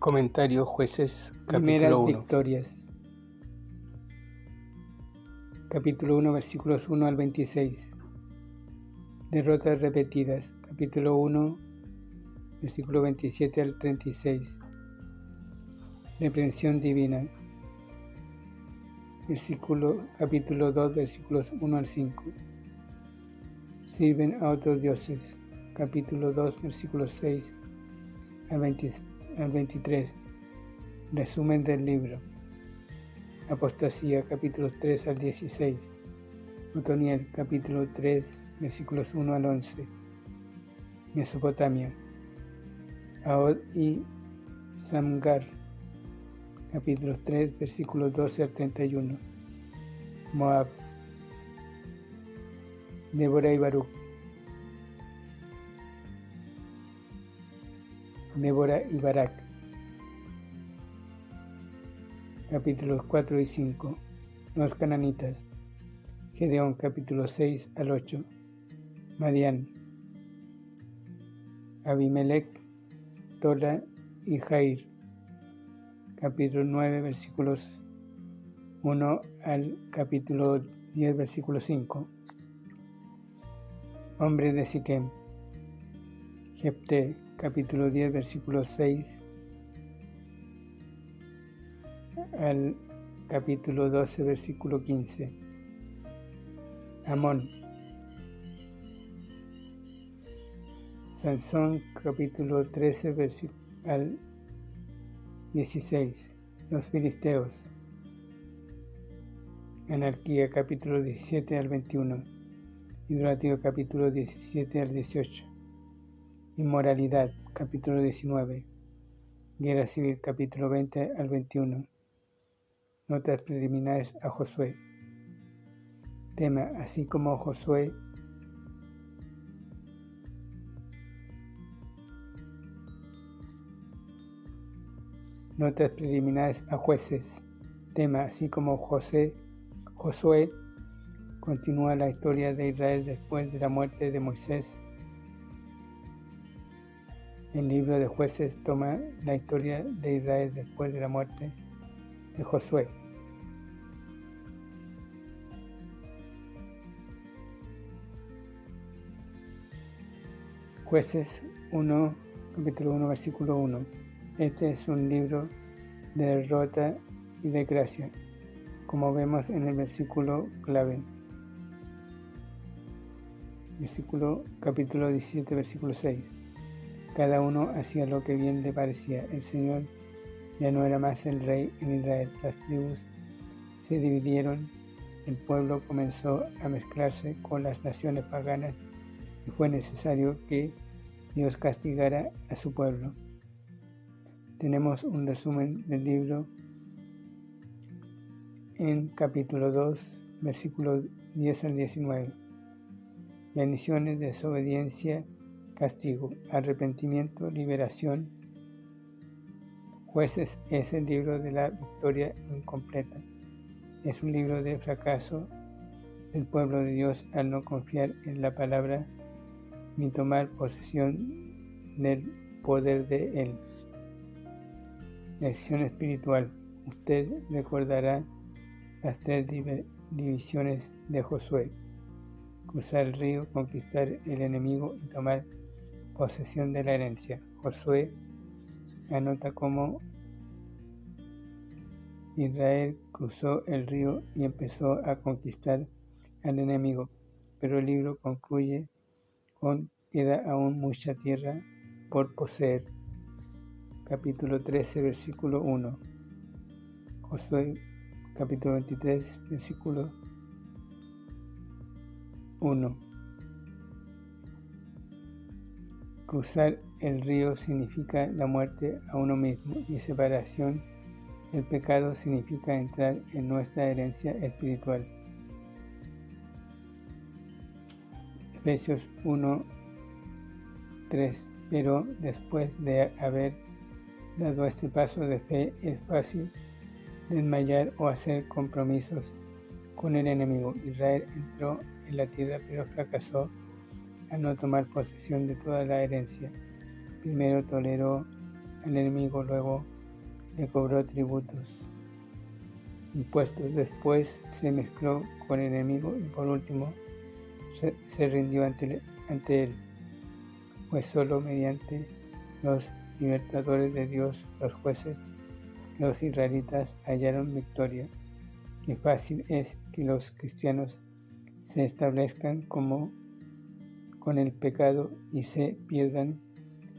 Comentario Jueces, Primeras capítulo 1. victorias. Capítulo 1, versículos 1 al 26. Derrotas repetidas. Capítulo 1, versículo 27 al 36. Reprensión divina. Capítulo 2, versículos 1 al 5. Sirven a otros dioses. Capítulo 2, versículos 6 al 23. Resumen del libro. Apostasía, capítulos 3 al 16. Otoniel, capítulo 3, versículos 1 al 11. Mesopotamia. Ahod y Samgar, capítulos 3, versículos 12 al 31. Moab. Débora y Baruch. Débora y Barak. Capítulos 4 y 5. Los cananitas. Gedeón, capítulos 6 al 8. Madián. Abimelech, Tola y Jair. Capítulo 9, versículos 1 al capítulo 10, versículo 5. Hombres de Siquem. Jefté, capítulo 10, versículos 6 al capítulo 12, versículo 15. Amón. Sansón, capítulo 13, versículo al 16. Los filisteos. Anarquía, capítulo 17 al 21. Idolatría, capítulo 17 al 18. Inmoralidad, capítulo 19. Guerra civil, capítulo 20 al 21. Notas preliminares a Josué. Tema: así como Josué. Notas preliminares a Jueces. Tema: así como Josué continúa la historia de Israel después de la muerte de Moisés. El libro de Jueces toma la historia de Israel después de la muerte de Josué. Jueces 1, capítulo 1, versículo 1. Este es un libro de derrota y de gracia, como vemos en el versículo clave. Capítulo 17, versículo 6. Cada uno hacía lo que bien le parecía. El Señor ya no era más el rey en Israel. Las tribus se dividieron. El pueblo comenzó a mezclarse con las naciones paganas y fue necesario que Dios castigara a su pueblo. Tenemos un resumen del libro en capítulo 2, versículos 10 al 19. Bendiciones, desobediencia, castigo, arrepentimiento, liberación. Jueces es el libro de la victoria incompleta. Es un libro de fracaso del pueblo de Dios al no confiar en la palabra ni tomar posesión del poder de Él. Lección espiritual. Usted recordará las 3 divisiones de Josué: cruzar el río, conquistar el enemigo y tomar posesión de la herencia. Josué anota cómo Israel cruzó el río y empezó a conquistar al enemigo, pero el libro concluye con: queda aún mucha tierra por poseer. Capítulo 13, versículo 1. Josué, capítulo 23, versículo 1. Cruzar el río significa la muerte a uno mismo y separación. El pecado significa entrar en nuestra herencia espiritual. Efesios 1, 3. Pero después de haber dado este paso de fe, es fácil desmayar o hacer compromisos con el enemigo. Israel entró en la tierra, pero fracasó al no tomar posesión de toda la herencia. Primero toleró al enemigo, luego le cobró tributos, impuestos, después se mezcló con el enemigo y por último se rindió ante él, pues solo mediante los libertadores de Dios, los jueces, los israelitas hallaron victoria. Qué fácil es que los cristianos se establezcan con el pecado y se pierdan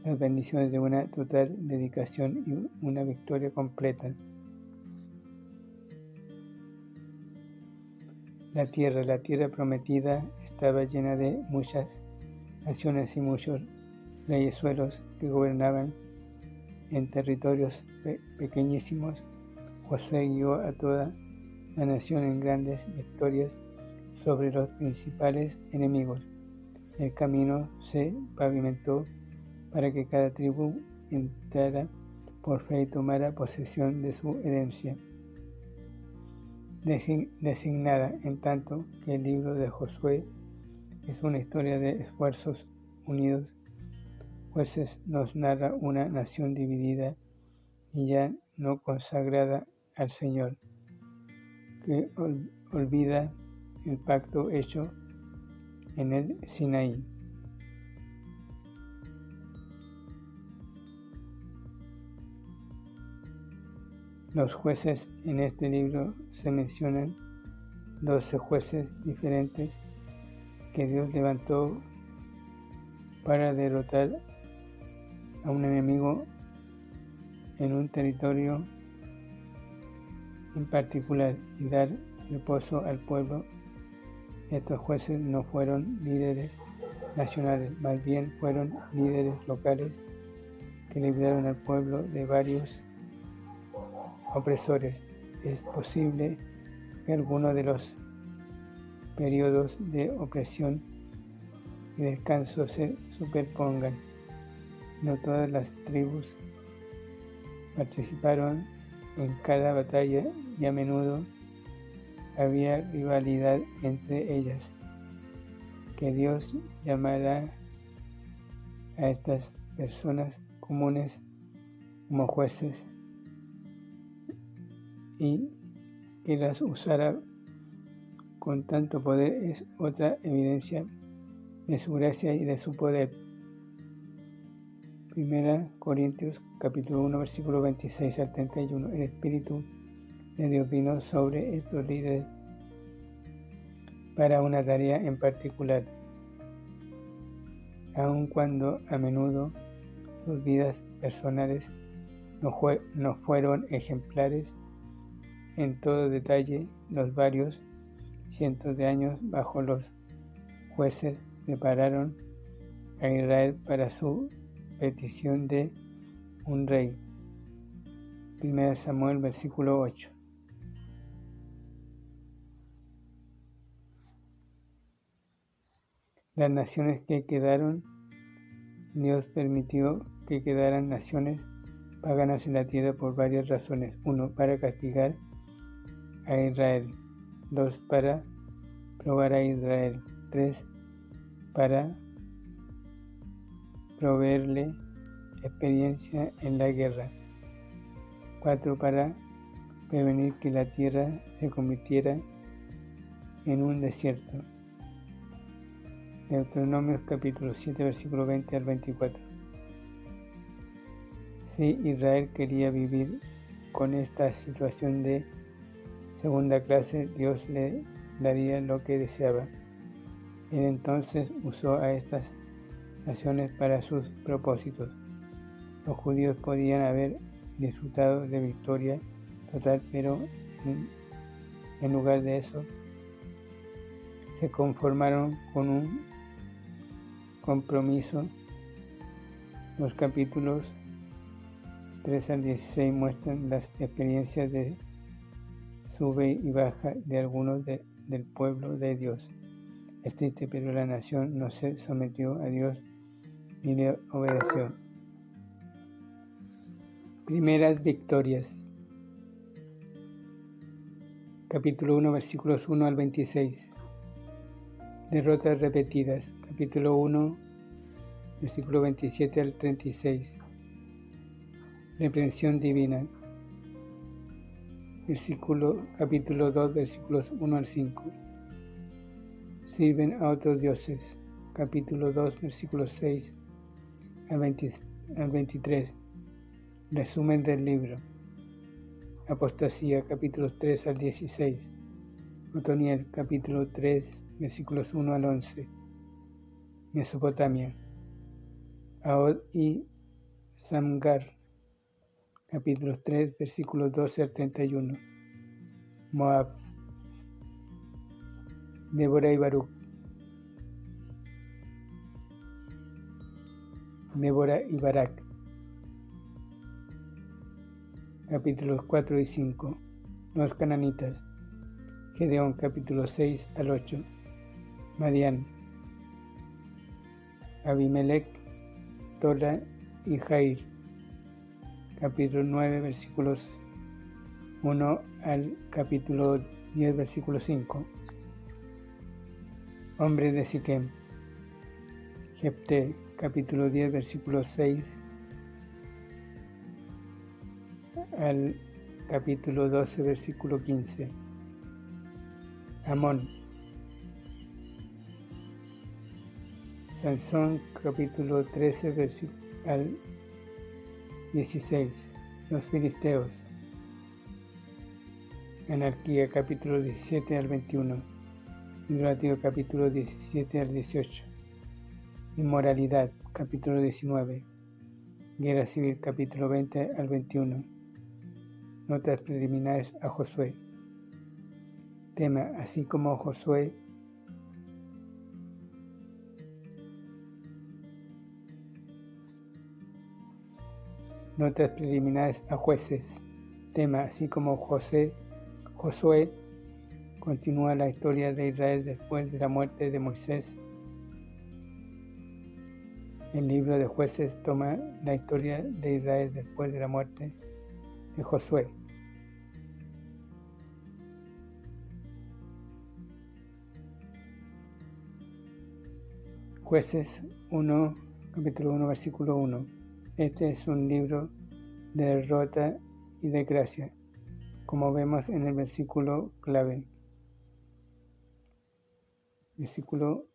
las bendiciones de una total dedicación y una victoria completa. La tierra prometida estaba llena de muchas naciones y muchos reyesuelos que gobernaban en territorios pequeñísimos. Josué guió a toda la nación en grandes victorias sobre los principales enemigos. El camino se pavimentó para que cada tribu entrara por fe y tomara posesión de su herencia designada, en tanto que el libro de Josué es una historia de esfuerzos unidos. Jueces nos narra una nación dividida y ya no consagrada al Señor, que olvida el pacto hecho en el Sinaí. Los jueces en este libro se mencionan 12 jueces diferentes que Dios levantó para derrotar a un enemigo en un territorio en particular y dar reposo al pueblo. Estos jueces no fueron líderes nacionales, más bien fueron líderes locales que libraron al pueblo de varios opresores. Es posible que algunos de los periodos de opresión y descanso se superpongan. No todas las tribus participaron en cada batalla y a menudo había rivalidad entre ellas. Que Dios llamará a estas personas comunes como jueces y que las usará con tanto poder es otra evidencia de su gracia y de su poder. 1 Corintios capítulo 1 versículo 26 al 31. El Espíritu de Dios vino sobre estos líderes para una tarea en particular, aun cuando a menudo sus vidas personales no fueron ejemplares en todo detalle. Los varios cientos de años bajo los jueces prepararon a Israel para su petición de un rey. 1 Samuel versículo 8. Las naciones que quedaron, Dios permitió que quedaran naciones paganas en la tierra por varias razones. 1. Para castigar a Israel. 2. Para probar a Israel. 3. Para proveerle experiencia en la guerra. 4. Para prevenir que la tierra se convirtiera en un desierto. Deuteronomio capítulo 7 versículo 20 al 24. Si Israel quería vivir con esta situación de segunda clase, Dios le daría lo que deseaba. Él entonces usó a estas naciones para sus propósitos. Los judíos podían haber disfrutado de victoria total, pero en lugar de eso, se conformaron con un compromiso. Los capítulos 3 al 16 muestran las experiencias de sube y baja de algunos del pueblo de Dios. Es triste, pero la nación no se sometió a Dios ni le obedeció. Primeras victorias. Capítulo 1, versículos 1 al 26. Derrotas repetidas. Capítulo 1, versículo 27 al 36. Reprensión divina. Capítulo 2, versículos 1 al 5. Sirven a otros dioses. Capítulo 2, versículos 6 al 23. Resumen del libro. Apostasía, capítulos 3 al 16. Otoniel, capítulo 3, versículos 1 al 11. Mesopotamia. Ahod y Samgar, capítulos 3, versículos 12 al 31. Moab. Débora y Baruch. Débora y Barak, capítulos 4 y 5. Los cananitas. Gedeón, capítulos 6 al 8. Madián. Abimelech, Tola y Jair, capítulo 9, versículos 1 al capítulo 10, versículo 5. Hombres de Siquem. Jefté, capítulo 10, versículo 6 al capítulo 12, versículo 15. Amón. Sansón, capítulo 13, versículo al 16. Los filisteos. Anarquía, capítulo 17 al 21. Idolatría, capítulo 17 al 18. Inmoralidad, capítulo 19. Guerra civil, capítulo 20 al 21. Notas preliminares a Josué. Tema: así como Josué. Notas preliminares a Jueces. Tema: así como Josué continúa la historia de Israel después de la muerte de Moisés. El libro de Jueces toma la historia de Israel después de la muerte de Josué. Jueces 1, capítulo 1, versículo 1. Este es un libro de derrota y de gracia, como vemos en el versículo clave.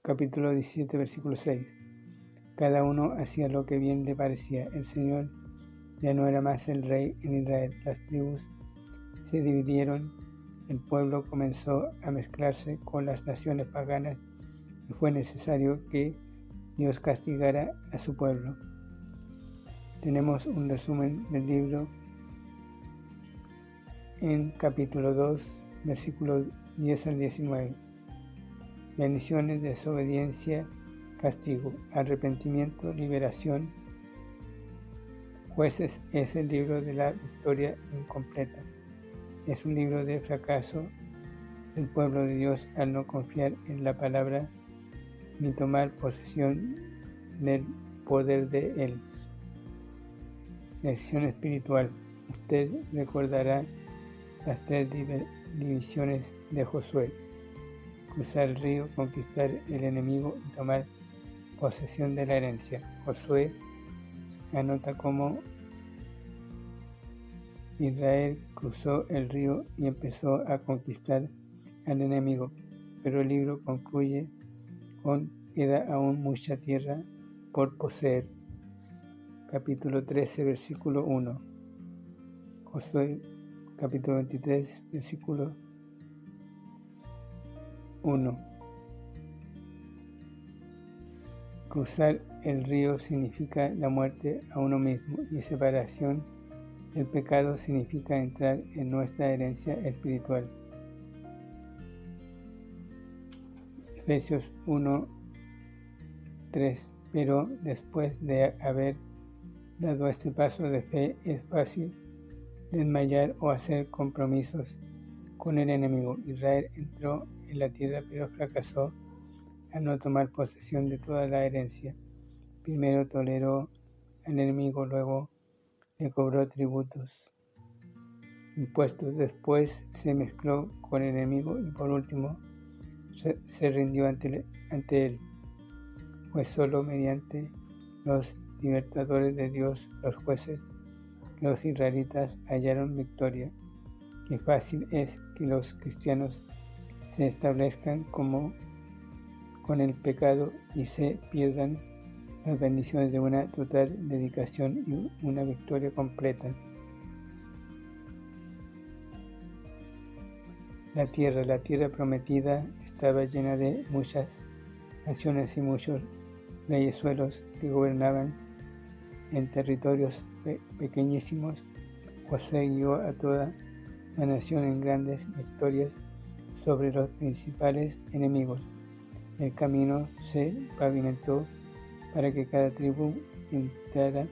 Capítulo 17, versículo 6. Cada uno hacía lo que bien le parecía. El Señor ya no era más el rey en Israel. Las tribus se dividieron, el pueblo comenzó a mezclarse con las naciones paganas y fue necesario que Dios castigara a su pueblo. Tenemos un resumen del libro en capítulo 2, versículos 10 al 19. Bendiciones, desobediencia, castigo, arrepentimiento, liberación. Jueces es el libro de la victoria incompleta. Es un libro de fracaso del pueblo de Dios al no confiar en la palabra ni tomar posesión del poder de Él. Lección espiritual. Usted recordará las 3 divisiones de Josué: cruzar el río, conquistar el enemigo y tomar posesión de la herencia. Josué anota cómo Israel cruzó el río y empezó a conquistar al enemigo, pero el libro concluye con: queda aún mucha tierra por poseer. Capítulo 13, versículo 1. Josué, capítulo 23, versículo 1. Cruzar el río significa la muerte a uno mismo y separación del pecado significa entrar en nuestra herencia espiritual. Efesios 1, 3. Pero después de haber dado este paso de fe, es fácil desmayar o hacer compromisos con el enemigo. Israel entró en la tierra, pero fracasó al no tomar posesión de toda la herencia. Primero toleró al enemigo, luego le cobró tributos, impuestos, después se mezcló con el enemigo y por último se rindió ante él. Fue solo mediante los libertadores de Dios, los jueces, que los israelitas hallaron victoria. Qué fácil es que los cristianos se establezcan con el pecado y se pierdan las bendiciones de una total dedicación y una victoria completa. La tierra prometida estaba llena de muchas naciones y muchos reyesuelos que gobernaban en territorios pequeñísimos. José guió a toda la nación en grandes victorias sobre los principales enemigos. El camino se pavimentó para que cada tribu entrara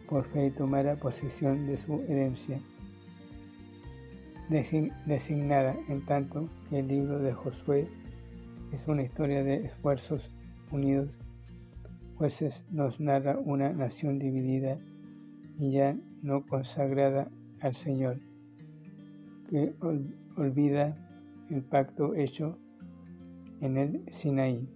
por fe y tomara posesión de su herencia designada, en tanto que el libro de Josué es una historia de esfuerzos unidos. Jueces nos narra una nación dividida y ya no consagrada al Señor, que olvida el pacto hecho en el Sinaí.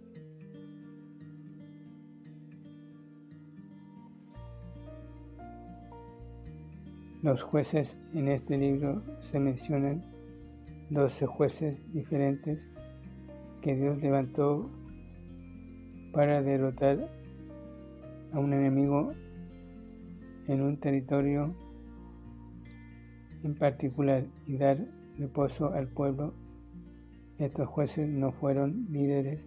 Los jueces en este libro se mencionan 12 jueces diferentes que Dios levantó para derrotar a un enemigo en un territorio en particular y dar reposo al pueblo. Estos jueces no fueron líderes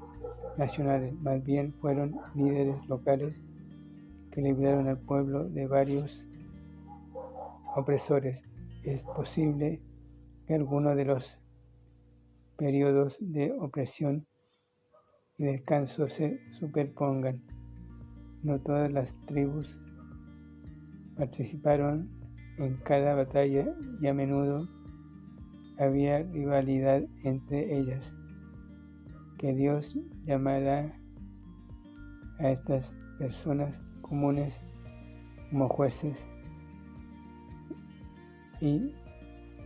nacionales, más bien fueron líderes locales que libraron al pueblo de varios opresores. Es posible que algunos de los periodos de opresión y descanso se superpongan. No todas las tribus participaron en cada batalla y a menudo había rivalidad entre ellas. Que Dios llamará a estas personas comunes como jueces y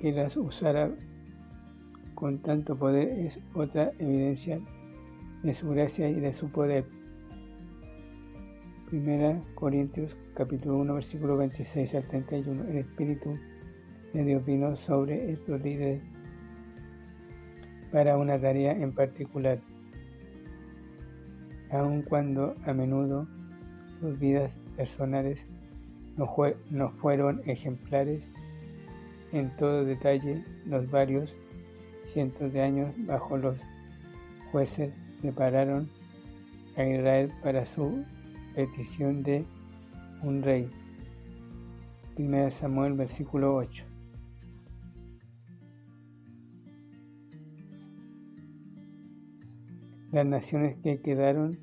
que las usará con tanto poder es otra evidencia de su gracia y de su poder. 1 Corintios capítulo 1 versículo 26 al 31. El Espíritu de Dios vino sobre estos líderes para una tarea en particular, aun cuando a menudo sus vidas personales no fueron ejemplares en todo detalle. Los varios cientos de años bajo los jueces prepararon a Israel para su petición de un rey. 1 Samuel versículo 8. Las naciones que quedaron,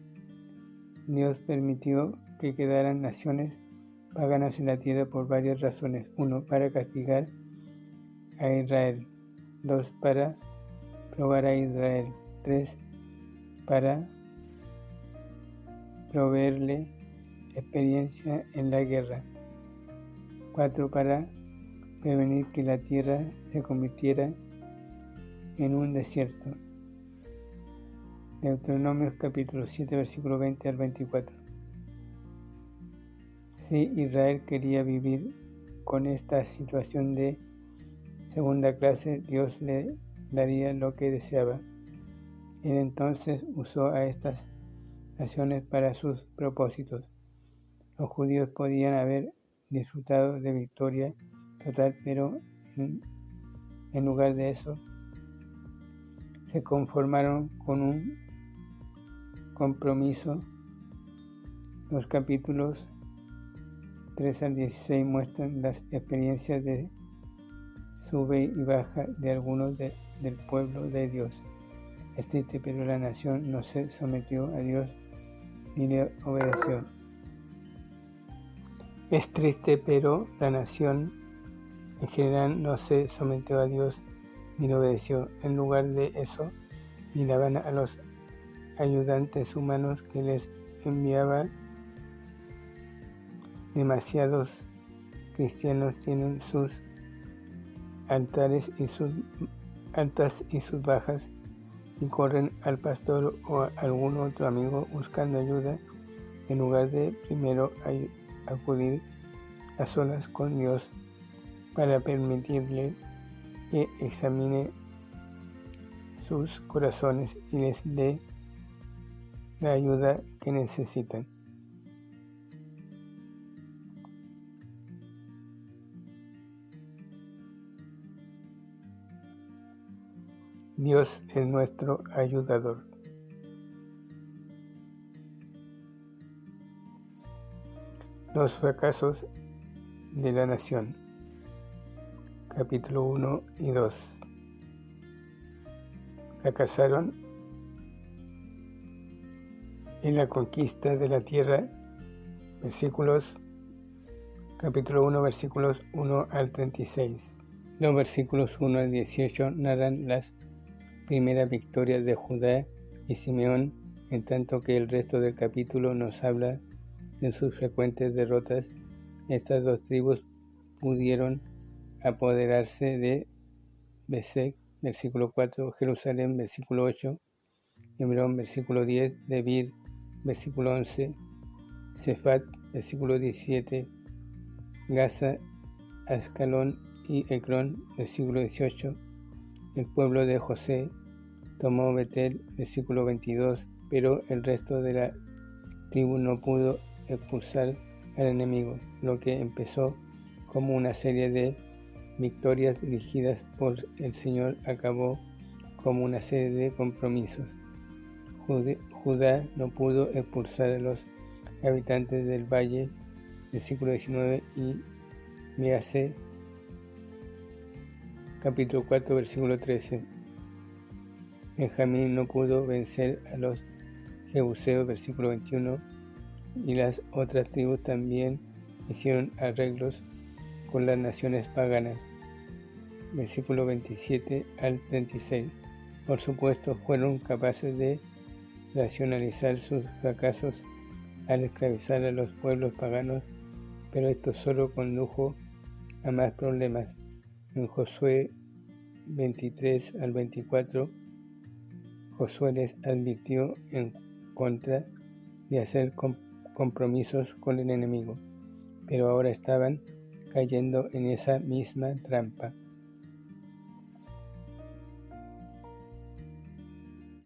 Dios permitió que quedaran naciones paganas en la tierra por varias razones. 1. Para castigar a Israel. 2. Para probar a Israel. 3. Para proveerle experiencia en la guerra. 4. Para prevenir que la tierra se convirtiera en un desierto. Deuteronomios capítulo 7 versículo 20 al 24. Si Israel quería vivir con esta situación de segunda clase, Dios le daría lo que deseaba. Él entonces usó a estas naciones para sus propósitos. Los judíos podían haber disfrutado de victoria total, pero en lugar de eso, se conformaron con un compromiso. Los capítulos 3 al 16 muestran las experiencias de sube y baja de algunos del pueblo de Dios. Es triste, pero la nación no se sometió a Dios ni le obedeció. Es triste, pero la nación en general no se sometió a Dios ni le obedeció. En lugar de eso, miraban a los ayudantes humanos que les enviaba. Demasiados cristianos tienen sus altares y sus altas y sus bajas y corren al pastor o a algún otro amigo buscando ayuda en lugar de primero acudir a solas con Dios para permitirle que examine sus corazones y les dé la ayuda que necesitan. Dios es nuestro ayudador. Los fracasos de la nación. Capítulo 1 y 2. Fracasaron en la conquista de la tierra. Capítulo 1, versículos 1 al 36. Los versículos 1 al 18 narran las primeras victorias de Judá y Simeón, en tanto que el resto del capítulo nos habla de sus frecuentes derrotas. Estas dos tribus pudieron apoderarse de Besek, versículo 4, Jerusalén, versículo 8, Hebrón, versículo 10, Debir, versículo 11, Cefat, versículo 17, Gaza, Ascalón y Ecrón, versículo 18. El pueblo de José tomó Betel, versículo 22, pero el resto de la tribu no pudo expulsar al enemigo, lo que empezó como una serie de victorias dirigidas por el Señor acabó como una serie de compromisos. Judá no pudo expulsar a los habitantes del valle, versículo 19, y Mirasé, capítulo 4, versículo 13. Benjamín no pudo vencer a los jebuseos, versículo 21, y las otras tribus también hicieron arreglos con las naciones paganas, versículo 27 al 36. Por supuesto, fueron capaces de racionalizar sus fracasos al esclavizar a los pueblos paganos, pero esto solo condujo a más problemas. En Josué 23 al 24, Josué les advirtió en contra de hacer compromisos con el enemigo, pero ahora estaban cayendo en esa misma trampa.